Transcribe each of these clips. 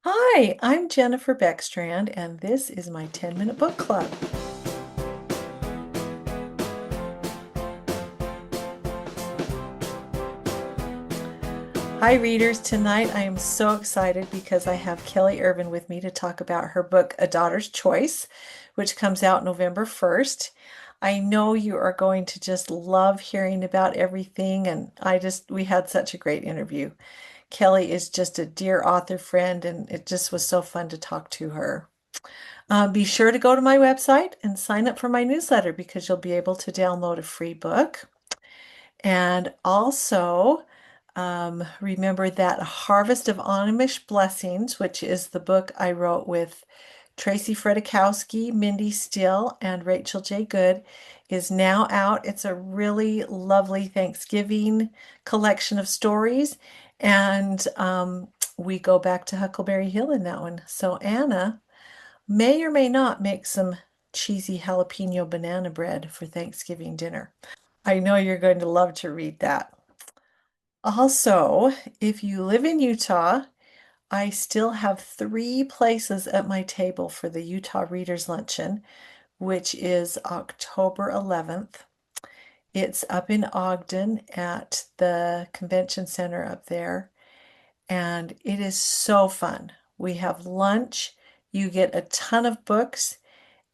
Hi, I'm Jennifer Beckstrand, and this is my 10-minute book club. Hi, readers. Tonight I am so excited because I have Kelly Irvin with me to talk about her book, A Daughter's Choice, which comes out November 1st. I know you are going to just love hearing about everything, and we had such a great interview. Kelly is just a dear author friend, and it just was so fun to talk to her. Be sure to go to my website and sign up for my newsletter because you'll be able to download a free book. And also, remember that Harvest of Amish Blessings, which is the book I wrote with Tracy Fredikowski, Mindy Still, and Rachel J. Good, is now out. It's a really lovely Thanksgiving collection of stories. And we go back to Huckleberry Hill in that one. So, Anna may or may not make some cheesy jalapeno banana bread for Thanksgiving dinner. I know you're going to love to read that. Also, if you live in Utah, I still have three places at my table for the Utah Readers Luncheon, which is October 11th. It's up in Ogden at the convention center up there, and it is so fun. We have lunch, you get a ton of books,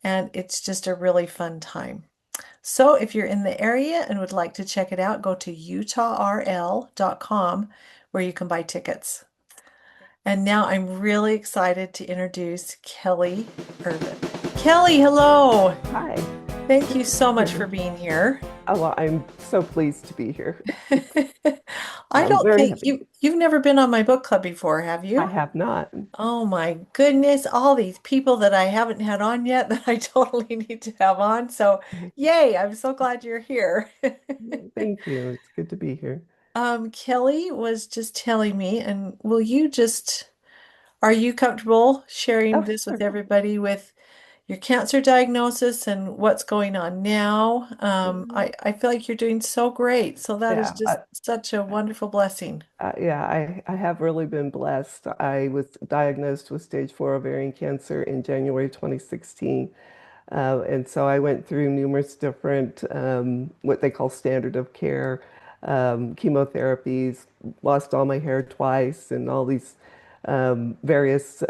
and it's just a really fun time. So if you're in the area and would like to check it out, go to utahrl.com where you can buy tickets. And now I'm really excited to introduce Kelly Irvin. Kelly, hello. Hi. Thank you so much for being here. Oh, well, I'm so pleased to be here. I I'm don't very think happy. you've never been on my book club before, have I you? have not. Oh my goodness, all these people that I haven't had on yet that I totally need to have on. So, yay, I'm so glad you're here. Thank you. It's good to be here. Kelly was just telling me, and are you comfortable sharing Oh, this with sure. everybody with your cancer diagnosis and what's going on now? I feel like you're doing so great. So that is Yeah. just such a wonderful blessing. Yeah, I have really been blessed. I was diagnosed with stage 4 ovarian cancer in January 2016. And so I went through numerous different, what they call standard of care, chemotherapies, lost all my hair twice, and all these various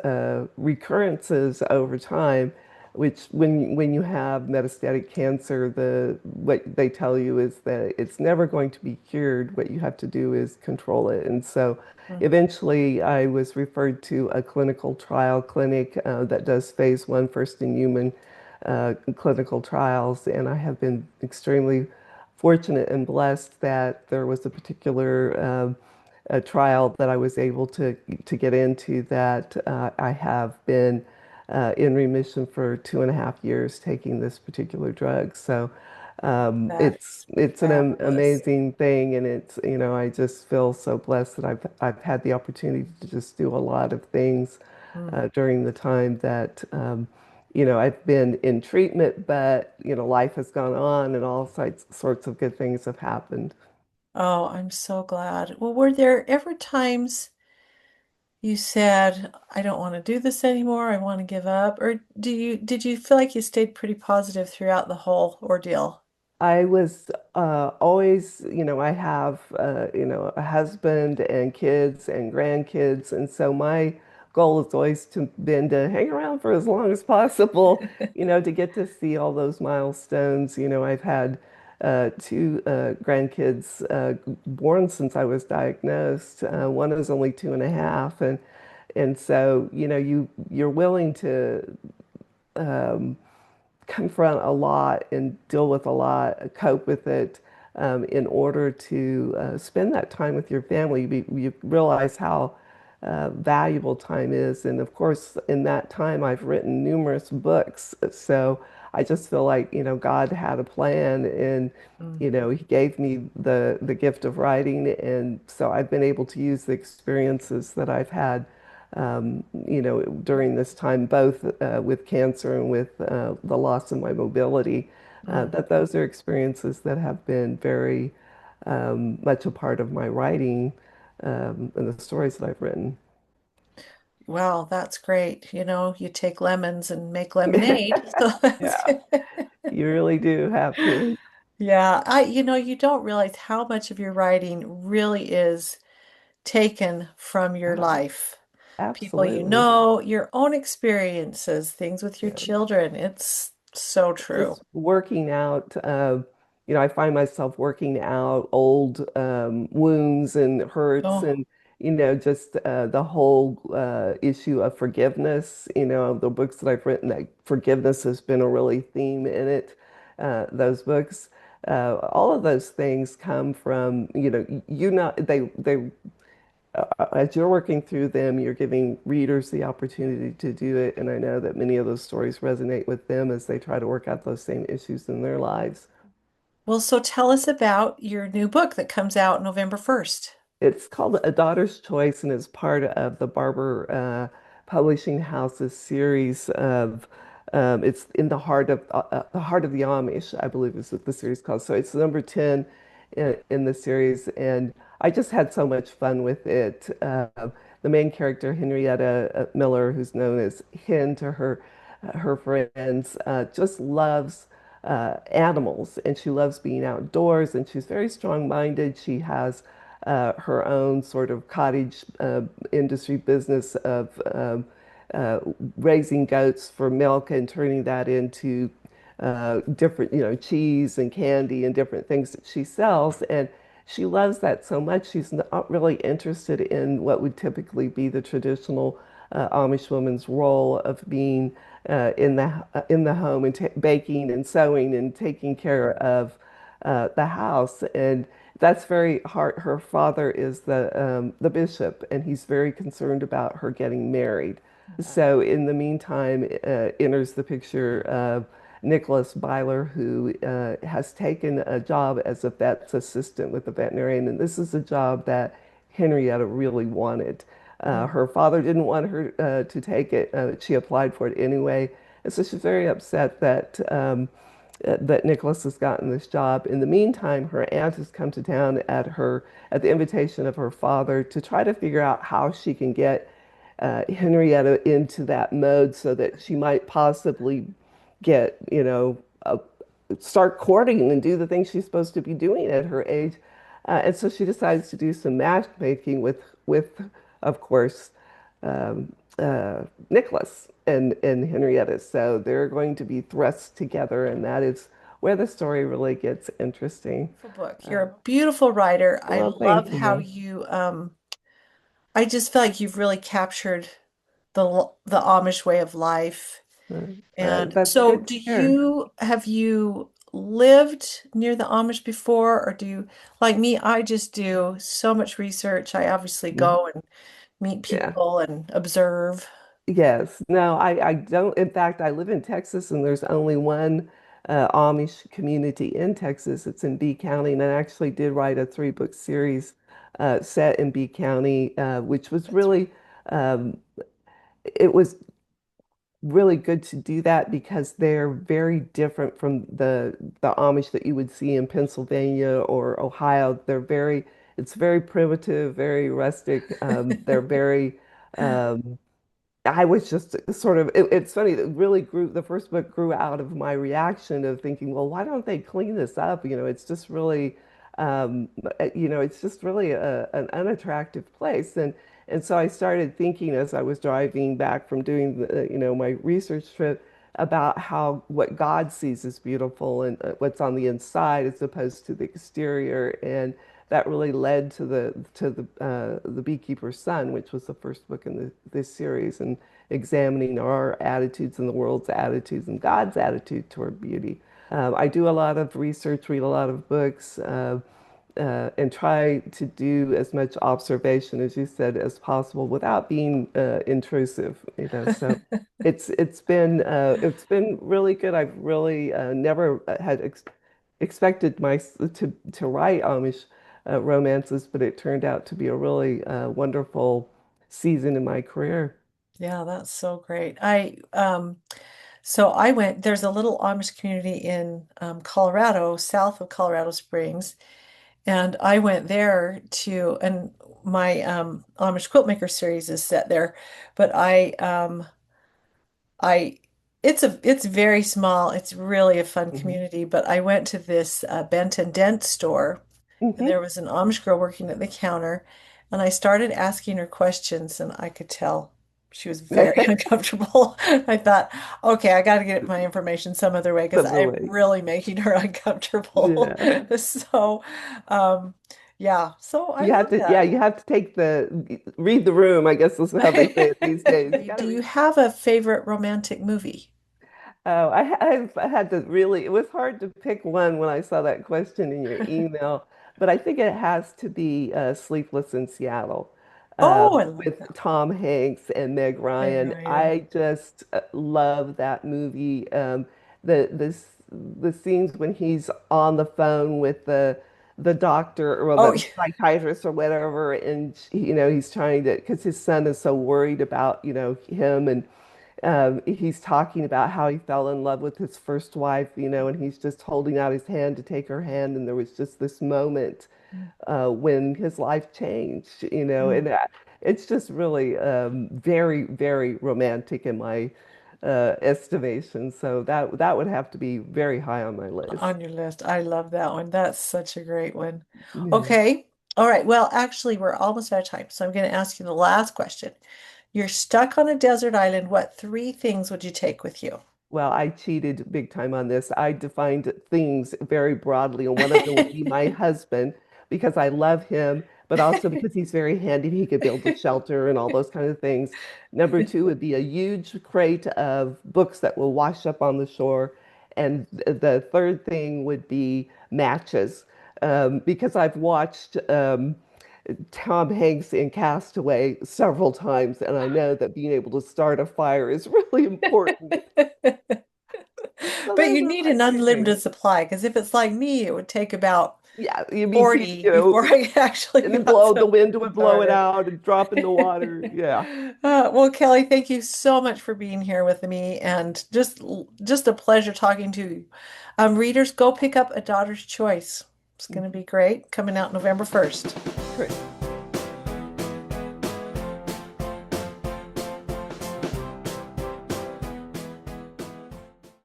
recurrences over time. Which, when you have metastatic cancer, what they tell you is that it's never going to be cured. What you have to do is control it. And so, Mm. eventually, I was referred to a clinical trial clinic that does phase 1, first in human clinical trials, and I have been extremely fortunate and blessed that there was a particular a trial that I was able to get into that I have been in remission for 2.5 years taking this particular drug. So That is it's an fabulous. amazing thing, and it's I just feel so blessed that I've had the opportunity to just do a lot of things Mm. during the time that I've been in treatment, but life has gone on, and all sorts of good things have happened. Oh, I'm so glad. Well, were there ever times you said, I don't want to do this anymore, I want to give up? Or did you feel like you stayed pretty positive throughout the whole ordeal? I was always, I have, a husband and kids and grandkids. And so my goal has always been to hang around for as long as possible, to get to see all those milestones. I've had two grandkids born since I was diagnosed. One is only 2.5. And so, you're willing to confront a lot and deal with a lot, cope with it in order to spend that time with your family. You realize how valuable time is. And of course, in that time, I've written numerous books. So I just feel like, God had a plan, and, Mm. He gave me the gift of writing. And so I've been able to use the experiences that I've had during this time, both with cancer and with the loss of my mobility, Mm. that those are experiences that have been very much a part of my writing and the stories that I've written. Wow, that's great. You take lemons and make lemonade. So that's Yeah, good. you really do have to. Yeah, you don't realize how much of your writing really is taken from your Oh, life. People absolutely. your own experiences, things with your Yeah. children. It's so true. Just working out, I find myself working out old wounds and hurts Oh, and, just the whole issue of forgiveness. The books that I've written, that forgiveness has been a really theme in it. Those books, all of those things come from, as you're working through them, you're giving readers the opportunity to do it. And I know that many of those stories resonate with them as they try to work out those same issues in their lives. well, so tell us about your new book that comes out November 1st. It's called A Daughter's Choice and is part of the Barber Publishing House's series of it's in the heart of the Amish, I believe is what the series called. So it's number 10 in the series, and I just had so much fun with it. The main character, Henrietta Miller, who's known as Hen to her friends, just loves animals, and she loves being outdoors, and she's very strong-minded. She has her own sort of cottage industry business of uh, raising goats for milk and turning that into different, cheese and candy and different things that she sells. And she loves that so much. She's not really interested in what would typically be the traditional Amish woman's role of being in the home and baking and sewing and taking care of the house. And that's very hard. Her father is the bishop, and he's very concerned about her getting married. So in the meantime, enters the picture Nicholas Byler, who has taken a job as a vet's assistant with a veterinarian, and this is a job that Henrietta really wanted. Her father didn't want her to take it. She applied for it anyway, and so she's very upset that Nicholas has gotten this job. In the meantime, her aunt has come to town at the invitation of her father to try to figure out how she can get Henrietta into that mode so that she might possibly get, start courting and do the things she's supposed to be doing at her age. And so she decides to do some matchmaking with, of course, Nicholas and Henrietta. So they're going to be thrust together, and that is where the story really gets interesting. Beautiful book. You're Uh, a beautiful writer. I well, love thank how you. you I just feel like you've really captured the Amish way of life. And That's so good to hear. have you lived near the Amish before, or do you, like me, I just do so much research. I obviously Mhm. go and meet Yeah. people and observe. Yes. No, I don't. In fact, I live in Texas, and there's only one Amish community in Texas. It's in B County, and I actually did write a three-book series set in B County, which was That's right. really, um, it was really good to do that because they're very different from the Amish that you would see in Pennsylvania or Ohio. It's very primitive, very rustic. They're very I was just sort of, it's funny, the first book grew out of my reaction of thinking, well, why don't they clean this up? Um, it's just really an unattractive place. And so I started thinking as I was driving back from doing my research trip about how what God sees as beautiful and what's on the inside as opposed to the exterior. And that really led to the Beekeeper's Son, which was the first book in this series, and examining our attitudes and the world's attitudes and God's attitude toward beauty. I do a lot of research, read a lot of books, and try to do as much observation, as you said, as possible without being intrusive. So it's been really good. I've really never had expected to write Amish romances, but it turned out to be a really wonderful season in my career. Yeah, that's so great. So there's a little Amish community in Colorado, south of Colorado Springs, And I went there to, and my Amish Quiltmaker series is set there, but I it's very small. It's really a fun Hmm. community, but I went to this Bent and Dent store, and Hmm. there was an Amish girl working at the counter, and I started asking her questions, and I could tell she was very uncomfortable. I thought, okay, I got to get my information some other way because Some other I'm way. really making her uncomfortable. Yeah. So, um, yeah, so I You have love to, yeah, that. you have to read the room, I guess is how they say it these days. You got to Do you read. have a favorite romantic movie? Oh, I've had to really, it was hard to pick one when I saw that question in your email, but I think it has to be Sleepless in Seattle Oh, I love with that. Tom Hanks and Meg Meg Ryan. Ryan. I just love that movie. The scenes when he's on the phone with the doctor or Oh, the psychiatrist or whatever, and he's trying to, because his son is so worried about him, and he's talking about how he fell in love with his first wife, and he's just holding out his hand to take her hand. And there was just this moment when his life changed, mm, and it's just really very, very romantic in my estimation. So that would have to be very high on my list. on your list. I love that one. That's such a great one. Yeah. Okay. All right. Well, actually, we're almost out of time. So I'm going to ask you the last question. You're stuck on a desert island. What three things would you take with you? Well, I cheated big time on this. I defined things very broadly, and one of them would be my husband because I love him, but also because he's very handy. He could build a shelter and all those kind of things. Number two would be a huge crate of books that will wash up on the shore. And the third thing would be matches, because I've watched Tom Hanks in Castaway several times, and I know that being able to start a fire is really important. So But those you are need my an three things. unlimited supply because if it's like me, it would take about Yeah, you mean 40 before I actually and then got the something wind would blow it started. out and drop in the water. Yeah. Well, Kelly, thank you so much for being here with me and just a pleasure talking to you. Readers, go pick up A Daughter's Choice. It's going to be great, coming out November 1st. Great.